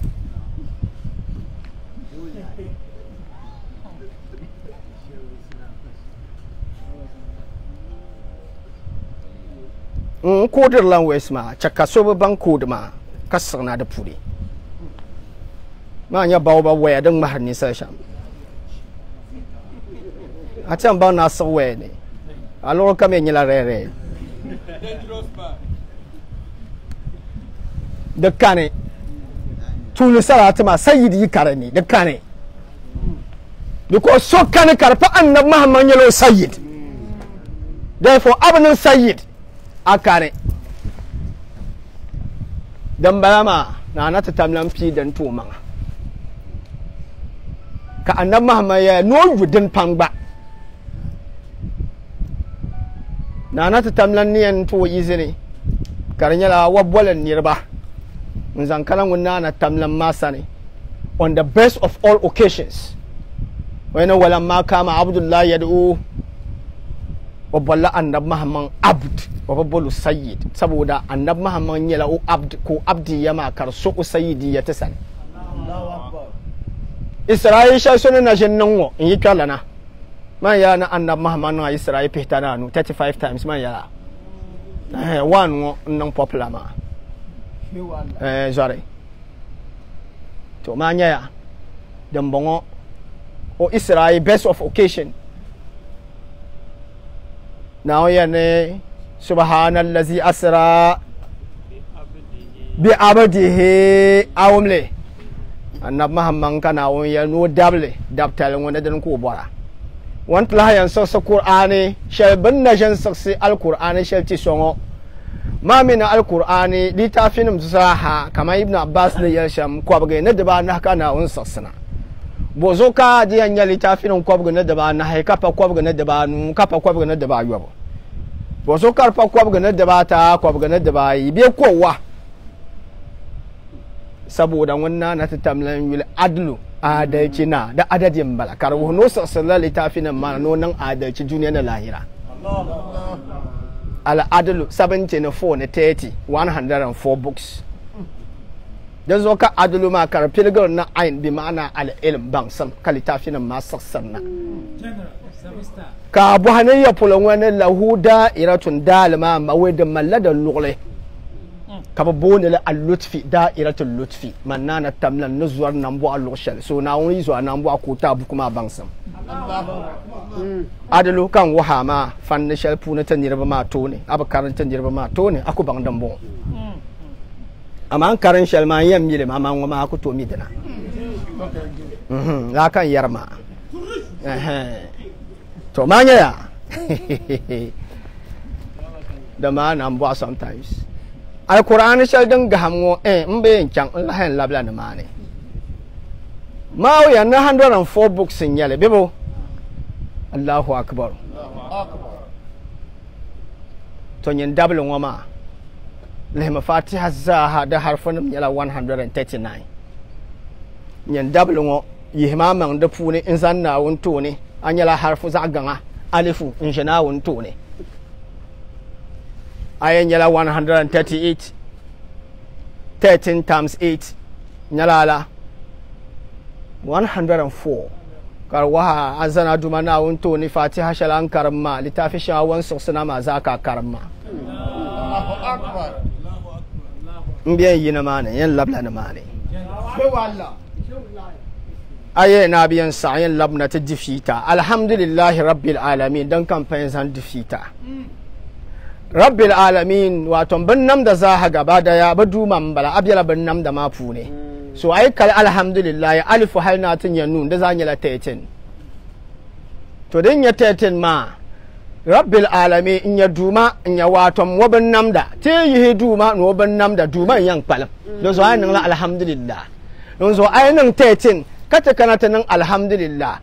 kodin language ma chaka so ban kod ma kasana da puri ma nya bawo ba waya dan mahar ni sai sham a can ba na so waya ne a lo ka me nyila rere da kane tulu salatu ma sayyidi karani da kane because so kane karfa annab muhammad yalo sayyid therefore abun sayyid akare dan balama na nata tamlan fi dan to manga ka annab muhammad ya no yudin pangba na nata tamlan niyan to yizini karanya la wabwalan nirba nzan kalan wonna na tamlan masane on the best of all occasions wayna wala ma kama abdullah yad'u wa balla annab muhammad abd wa babulu sayyid saboda annab muhammad yala o abd ko abdi yama karso o sayyidi ya tasan Allahu akbar isra'il sha sunan na jinnan wo in yikala na man ya na annab muhammad na isra'il fitana nu 35 times man ya one non popular ma sorry to manya ya dambongo o Israel best of occasion now ya ne subhanallazi asra bi abdihi awmle annab mahamman kana won ya no dable dabtal wona dan ko bora want la yan so qur'ani shel ban najan saksi alqur'ani shel ti songo ma min alqur'ani litafin saha kama ibn abbas ne yasham ko baga ne da ba na kana won saksana bozo ka di anya litafin ko baga ne da ba na hay kafa ko baga ne da ba nu kafa ko baga ne da ba yuwa bozo karfa ko baga ne da ba ta ko baga ne da ba yi be kowa saboda wannan na tatamlan yul adlu adalci na da adadin balakar wano sallallahu littafin ma nonan adalci duniya na lahira al adlu 74 na 30 104 books da zo ka adlu ma kar pilgar na ain bi ma'ana al ilm ban sam ka littafin ma saksanna ka bu hanayya fulon wani lahuda iratun dalma mawid mallada lugle kaba bone la al-lutfi da'iratul lutfi manana tamlan nuzwar nambo al-lushal so na woni zo nambo akuta bu kuma bansam adalu kan wahama fanne shal puna tan yirba ma tone aba karanta yirba ma tone aku bang dambo aman karan shal ma yam yile ma man ma aku to midana la kan yarma to manya ya da ma nambo sometimes Al-Quran shall dang gahamwo mbe chang lahen labla na mane maw ya na 104 books in yale bebo Allahu akbar to nyen double ngoma le Fatiha za da harfan yala 139 nyen double ngo yihma mang da puni insan na wonto ne anyala harfu za ganga alifu injana wonto ne ayen yala 138 13 times 8 nyala 104 karwa azana dumana wonto ni Fatiha shalan karamma litafi shawan suksuna ma zaka karamma Allahu akbar mbiyan yina mane yan labla na mane aye na biyan sa'yan labna ta difita alhamdulillahi rabbil alamin dan kamfanin san difita rabbil alamin wato ban nam da za ha gaba da ya badu mambala abyala ban nam da mafu ne so ai kal alhamdulillah alif hal na tun ya nun da zanya la tayin to din ya tayin ma rabbil alamin in ya duma in ya wato waban nam da te yi duma no ban nam da duma yan palam don so ai nan la alhamdulillah don so ai nan tayin kata kana ta nan alhamdulillah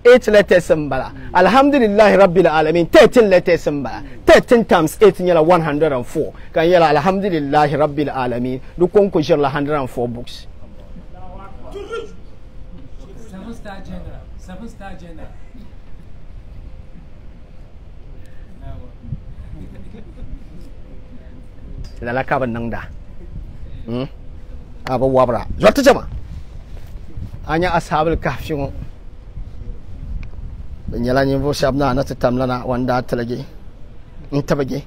8 letters sambala alhamdulillah rabbil alamin 13 letters sambala 13 times 8 yala 104 kan yala alhamdulillah rabbil alamin dukon ko shirla 104 books 7-star general lala ka ban nan da aba wabra zata jama anya ashabul kahfi nyala nyimbo shabna na tatamlana wanda talage in tabage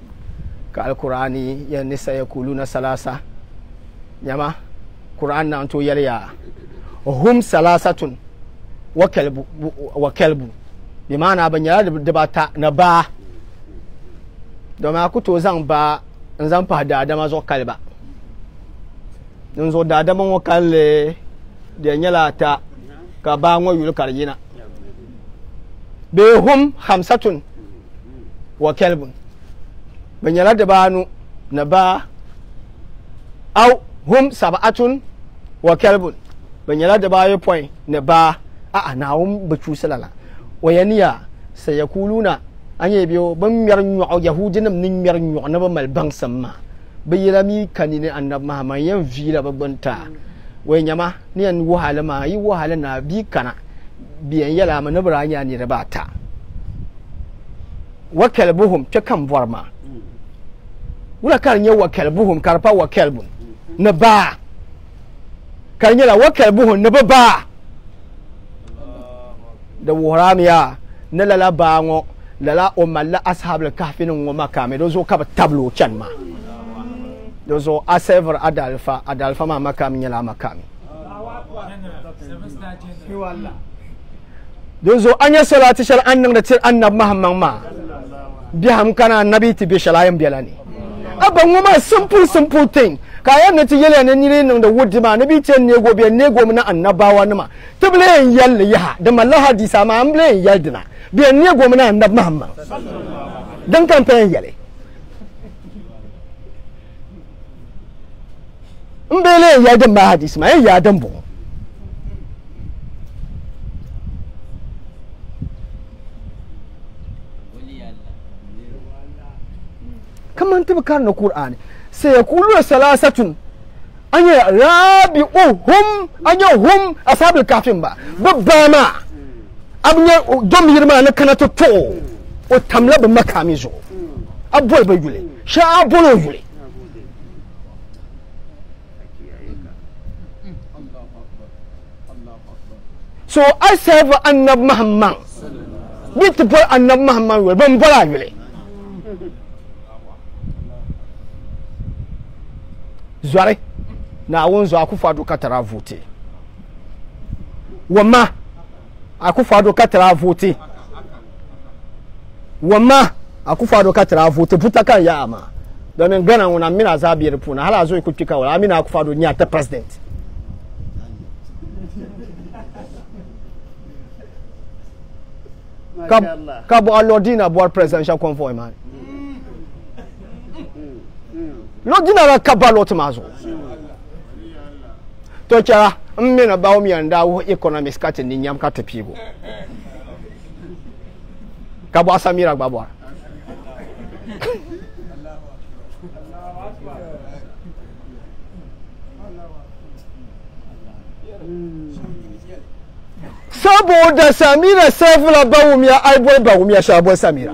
ka alqur'ani ya nisa yakuluna salasa nyama qur'an na to yarya hum salasatun wa kalbu bi mana ban yara da bata na ba da ma ku to zan ba in zan fa da adama zo kalba in zo da adama wo kalle da nyala ta ka ba ngo yul karjina behum hamsatun wa kalbun banyala da banu na ba au hum sab'atun wa kalbun banyala da bayo point na ba a na hum bacu salala wayaniya sayakuluna anye biyo ban mer nyo yahudinam nin mer nyo na ba malban samma bayilami kanine annab muhammad yan vila babanta wayanyama ni an wahala ma yi wahala na bi kana biyan yala ma nabra nya ni rabata wa kalbuhum ta kan warma wala kan nya wa kalbuhum karfa wa kalbun na ba kan yala wa kalbuhum na ba da waramiya na lala bango lala o malla ashabul kahfi nun wa makami do zo ka tablo chanma do zo asever adalfa ma makami nyala makami do zo anya salati shal annan da tir annab muhammad ma bi ham kana nabi ti bi shalayam bialani aban ma simple thing kayan na ti yele ne ni nan da wudi ma nabi ten ne gobe ne go na annabawa ma table yalla ya da mallah hadisa ma amble yaldina bi ne go na annab muhammad dan kan pen yale mbele ya da ma hadis ma ya dan bo kaman tabakar na qur'ani سيقولون ثلاثة أن رابعهم أن هم أصحاب الكهف بباما أبني دم يرما نكنا تطو وتملا بمكاميزو أبول بيجولي شا أبول يجولي so I serve annab Muhammad bit boy annab Muhammad will bambola yule Zware na wonzo akufado katara vote wama akufado katara vote wama akufado katara vote butaka ya ama domin gana wona mina zabi repuna hala zo ikutika wala amina akufado ni ata president kabo alodina board presidential convoy man lodina la kabalo tmazo to chara mmena bawo mi anda wo economics kat ni nyam kat pigo kabo asamira gbabwa saboda samira safula bawo mi aibo bawo mi shabo samira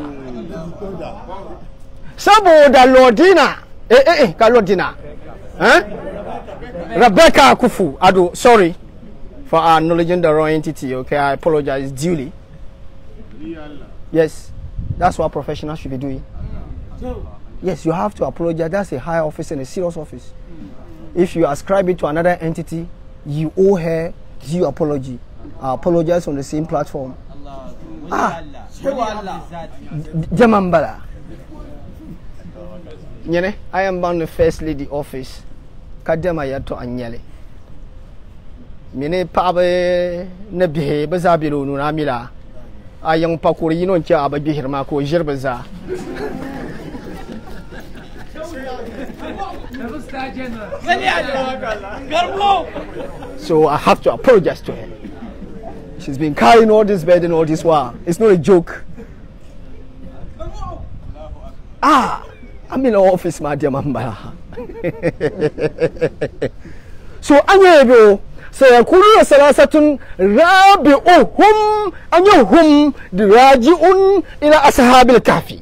saboda lodina Kalodina. Rebecca Akufu. Ado, sorry for acknowledging the wrong entity. Okay, I apologize duly. Yes, that's what professionals should be doing. Yes, you have to apologize. That's a high office and a serious office. If you ascribe it to another entity, you owe her due apology. I apologize on the same platform. Jamambala. Nyene, I am bound the first lady office. Kadema yato anyele. Mine pabe ne bihe bazabilo nuna mila. Ayang pakuri yino ncha ababi hirma ko jirbaza. So I have to apologize to her. She's been carrying all this burden all this while. It's not a joke. I'm in the office, my dear Mamba. So, Anyebo, say, Kuru Salasatun, Rabi Ohum, Anyohum, the Rajiun, in a Asahabil Kafi.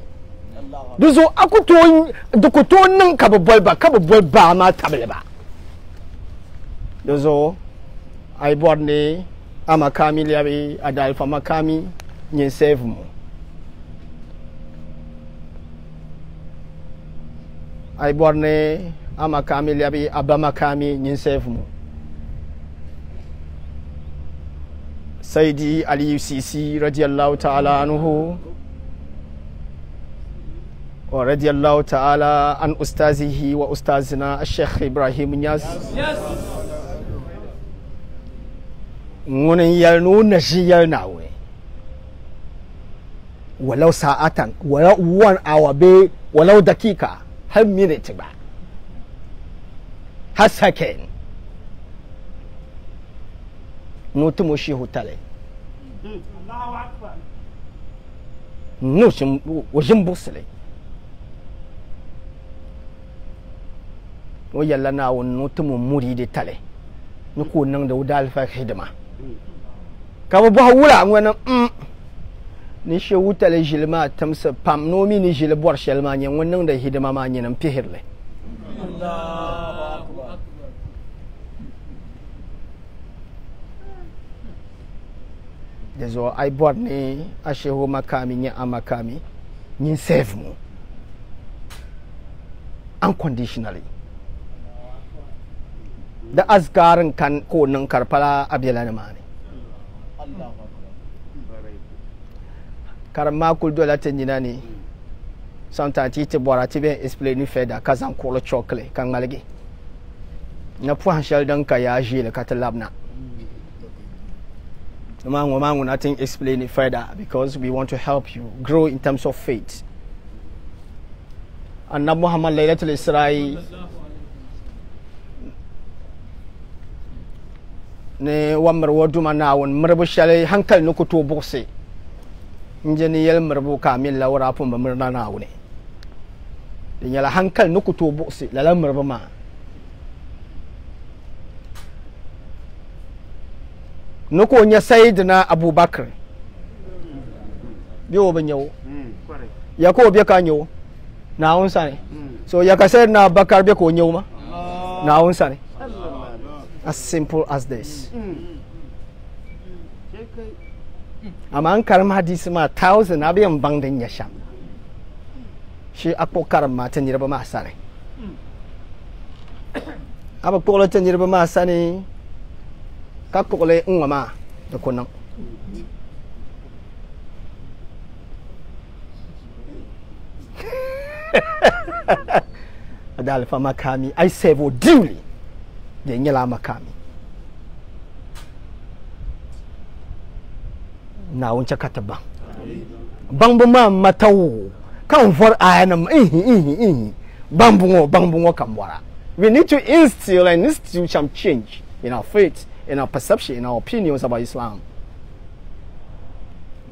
Duzo Akuton, the Koton, Kabobolba, my Tabaleba. Duzo, I bought me, Amakami, Adalfa Makami, Yen save mo. I borne amakami liabi abamakami nyinsefmu Sayyidi Ali UCC radiyallahu ta'ala anhu wa radiyallahu ta'ala an ustazihi wa ustazina Sheikh Ibrahim Nyas ngunin yalnu nashiyar nawe walau sa'atan walau 1 hour be walau dakika har minute ba har second nutu mo shi hotale Allahu akbar nutu wajin busle o yalla na won nutu mo muride tale nuko nan da wudal fa hidima ka bo hawula ngwana ni she wutale jilma tamsa pam no mi ni jil bor shelma nyen wannan da hidima ma nyen pihirle Allahu akbar There's all I bought me a sheho makami nya amakami nin save mu unconditionally. The asgaran kan ko nang karpala abdela na mani. Karama kul dola tenjina ni. Sometimes ite bora tibe explain feda kazan ko lo chocolate kan malagi. Na puan shel dan ka ya jile katalabna. No nothing explain it further because we want to help you grow in terms of faith. And Muhammad Laylatul Isra'i ne wamr woduma nawon mrbu shale hankal nuko to bokse njeni yel mrbu kamil la wara pum mrna nawne nyala hankal nuko to bokse la mrbu ma nuko nya sayyidina abubakar biyo banyo yako biya kanyo na on sane so yaka sayyidina abubakar biya ko nyo ma na on sane. As simple as this. Amang karam hadis ma 1,000 abiyam bang den yasham. Shi akpo karam ma tanira ba ma sare. Aba ko la tanira ba ma sane. Ka ko le ngama da konan. Adal fa makami I serve duly. De nyela makami na woncha kataba bangbu ma matawo kan for ayanam bambungo kamwara. We need to instill and institute some change in our faith, in our perception, in our opinions about Islam.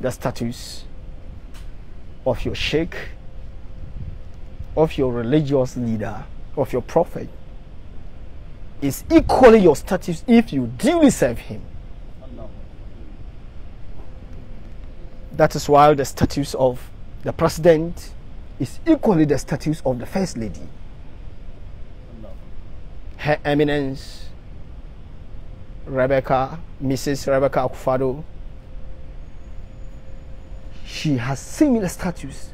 The status of your sheikh, of your religious leader, of your prophet is equally your status if you duly serve him. That is why the status of the president is equally the status of the first lady. Her Eminence Mrs. Rebecca Akufado, she has similar status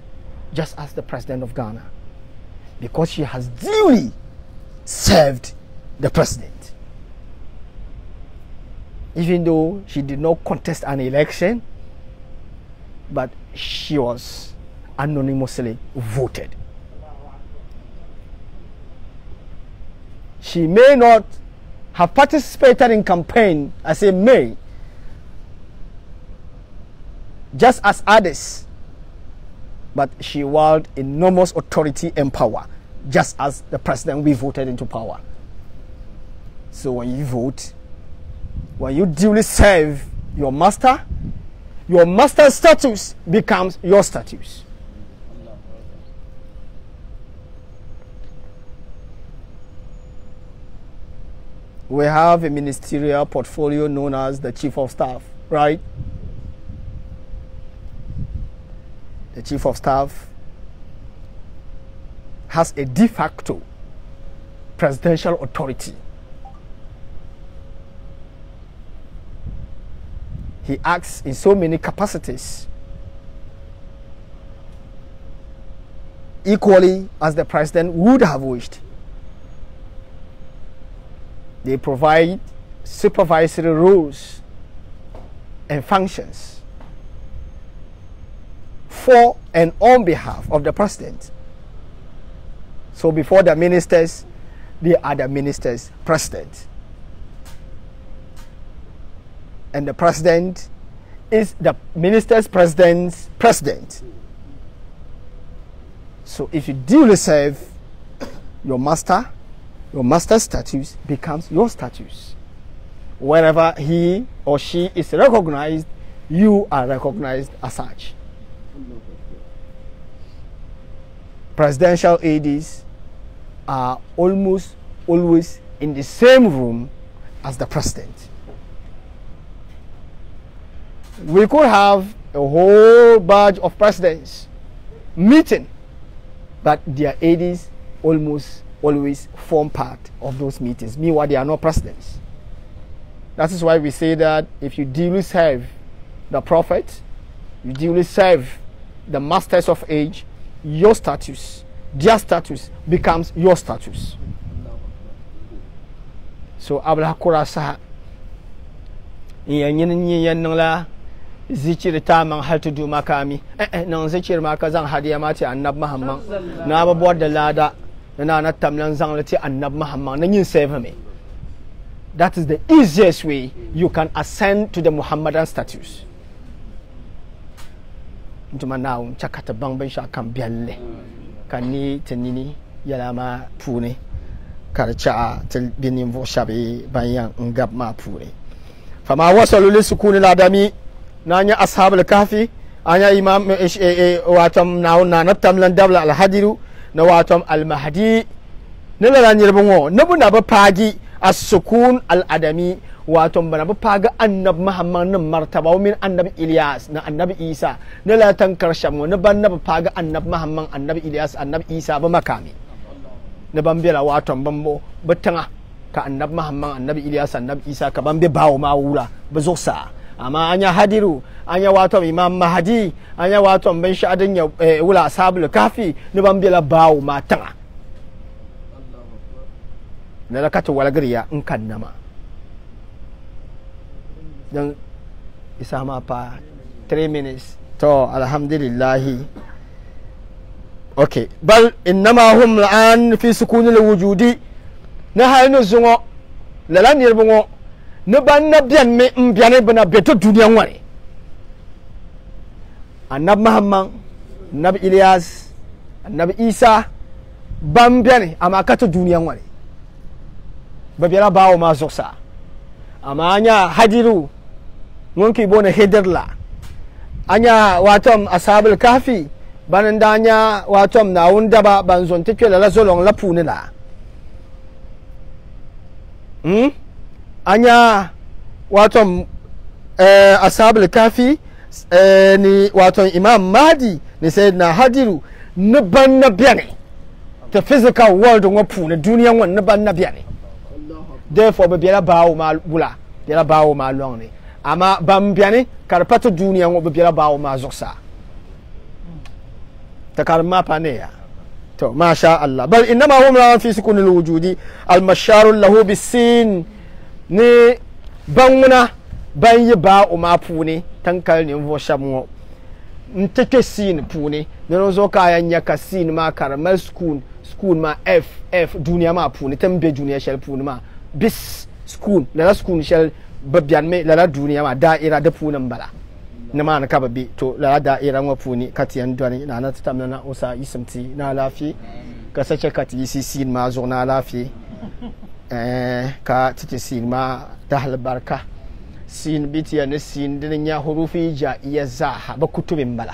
just as the president of Ghana because she has duly served the president. Even though she did not contest an election, but she was anonymously voted. She may not have participated in campaign, I say may, just as others, but she wield enormous authority and power, just as the president we voted into power. So when you vote, when you duly serve your master's status becomes your status. We have a ministerial portfolio known as the Chief of Staff, right? The Chief of Staff has a de facto presidential authority. He acts in so many capacities, equally as the president would have wished. They provide supervisory roles and functions for and on behalf of the president. So before the ministers, they are the ministers' president. And the president is the minister's president's president. So if you duly serve your master's status becomes your status. Wherever he or she is recognized, you are recognized as such. Presidential aides are almost always in the same room as the president. We could have a whole batch of presidents meeting, but their aides almost always form part of those meetings. Meanwhile, they are not presidents. That is why we say that if you duly serve the prophet, you duly serve the masters of age, your status, their status becomes your status. So abla kurasa yan la zikir ta man hal tudu makami nan zikir ma ka zan hadiya ma ce annab muhammad na babuwar da lada na tamlan zan lati annab muhammad nan yin save me. That is the easiest way you can ascend to the Muhammadan status. Ntuma now chakata bang ben sha kan bialle kani tenini yalama pune karcha tel binin vo shabe bayan ngab ma pune fama wasalu li sukuni ladami nanya ashabul kahfi anya imam watam na tamlan dabla al hadiru na watam al mahdi ne la nyirbo nabu na ba pagi as-sukun al-adami wato bana ba faga annab muhammad nan martaba min annabi ilyas na annabi isa ne la tan karshen mu ne ban na ba faga annab muhammad annabi ilyas annabi isa ba makami ne ban bela wato bambo batanga ka annab muhammad annabi ilyas annabi isa ka ban be bawo ma wura ba zo sa amma anya hadiru anya wato imam mahdi anya wato ban sha'adin ya wula ashabul kafi ne ban bela bawo ma tanga na rakata walgariya in kan nama dan isa ma fa 3 minutes to alhamdulillah. Okay, bal innama hum al'an fi sukun al-wujudi na hayno zungo lalan yirbungo ne ban na bian me mbiane bana beto duniya wani annab muhammad annab ilyas annab isa ban biane ama kata duniya wani babira bawo ma zoksa amma anya hadiru wonki bona hidirla anya watom ashabul kahfi banan danya watom na wunda ba banzon take la zolon la punila anya watom ashabul kahfi ni watom imam mahdi ni sayyidina hadiru ne ban na biane the physical world ngo puna duniya won ne ban na biane. Therefore be biara bawo ma bula biara bawo ma longni ama bambiane karpato duniya ngo be biara bawo ma zoksa takarma paneya to masha Allah bal inma hum la fi sukun al wujudi al mashar lahu bisin ni banguna banyi bawo ma pune tankal ni vo shamwo ntete sin pune no zo kaya nyaka sin ma karmal school ma f duniya ma pune tambe duniya shel pune ma bis school la school shell babyan me la duniya ma da'ira da punan bala na ma na ka babbe to la da'ira ngo puni katiyan dwani na tamna na usa isimti na lafi ka sace kati sin ma zo na lafi ka titi sin ma dahl barka sin bitiya na sin din ya hurufi jaiya za ba kutubin bala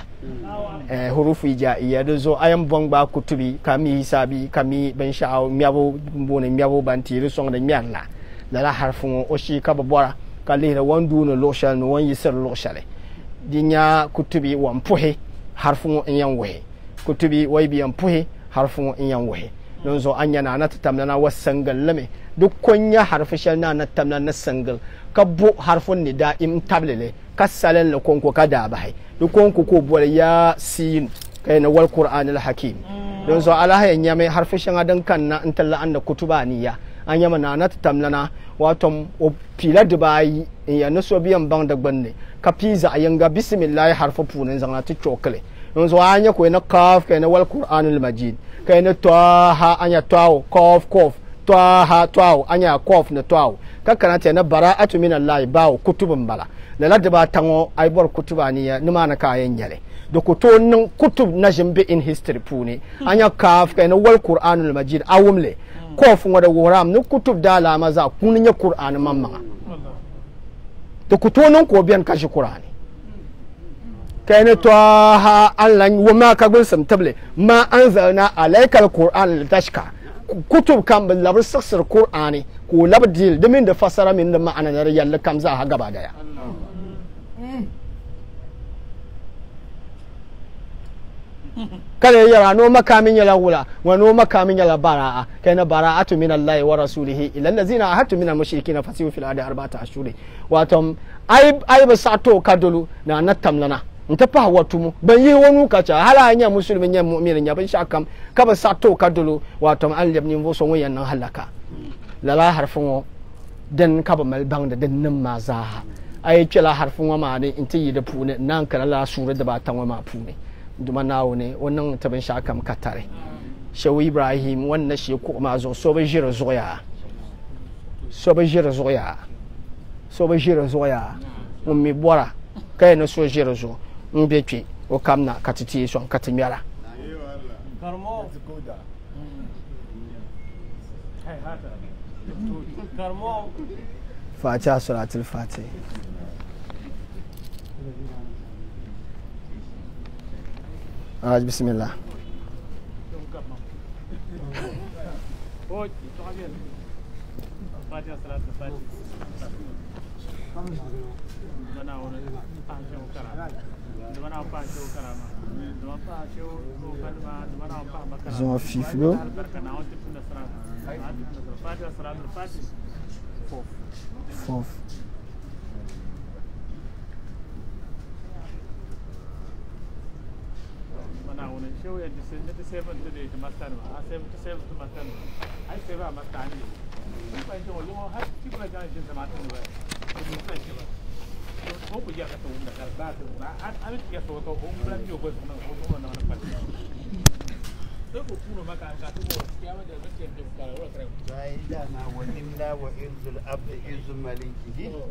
hurufi jaiya da zo ayan bongba kutubi kami hisabi kami ban sha'aw miyabo bone miyabo bantiri song da miyalla la harfun o shi ka babora ka lehra wandu no loshal no wan yisir loshale dinya kutubi wan puhe harfun in yan wahe kutubi wai biyan puhe harfun in yan wahe don zo anya na tamna na wasangal lame duk konya harfishal na tamna na sangal kabbo harfun ni da'im tablele kasalan la konko kada bai duk konko ko bol ya sin kai na wal qur'anil hakim don zo alaha yanya mai harfishin adan kan na intalla anda kutuba niya anya mana tamna wato pila dubai ya no so biyan bang da gbanne ka pizza yanga bismillah harfu punan zanga ta chokale don zo anya ko na kaf kai na wal qur'anil majid kai na taha anya taw kof taha taw anya kof na taw kakana ta na bara'atu min Allah bawo kutubun bala lalada ba tango ai bor kutuba ni ya nima na kayan yale da kuto nan kutub na jimbe in history pune anya kaf kai na wal qur'anul majid awumle kof ngada woram ni kutub da la maza kunin ya qur'an mamma da kuto nan ko biyan kashi qur'ani kai na to ha Allah wa ma ka gun sam table ma anzalna alaykal qur'an litashka kutub kan labar sassar qur'ani ko labdil domin da fasara min da ma'ana da yalla kam za ha gaba daya kala yara no makamin yala wula wa no makamin yala bara'a kana bara'atu min Allah wa rasulihi ila allazina ahadtu min al-mushrikeena fasihu fil ardi arba'ata ashhur wato ai ba sato kadulu na natamlana nta pa watumu ban yi wonu kacha hala anya musulmin nya mu'minin nya ban shakam ka ba sato kadulu wato an lebni vo so wayan nan halaka lala harfun dan ka ba mal bang da dan nan ma zaha ai kila harfun wa ma ne inta yi da pune nan kala la sura da ba tan wa ma pune duma nawo ne wannan ta ban shakam katare shawu ibrahim wannan shi ko ma zo so ba jira zoya so ba jira zoya mun mi bora kai na so jira zo mbekwi o kamna katiti son katimiara karmo karmo fatiha salatul fatih bismillah fatiha salatul fatih Zon fiflo fof زايدنا ونمنا وإرز الأب إرز مليكه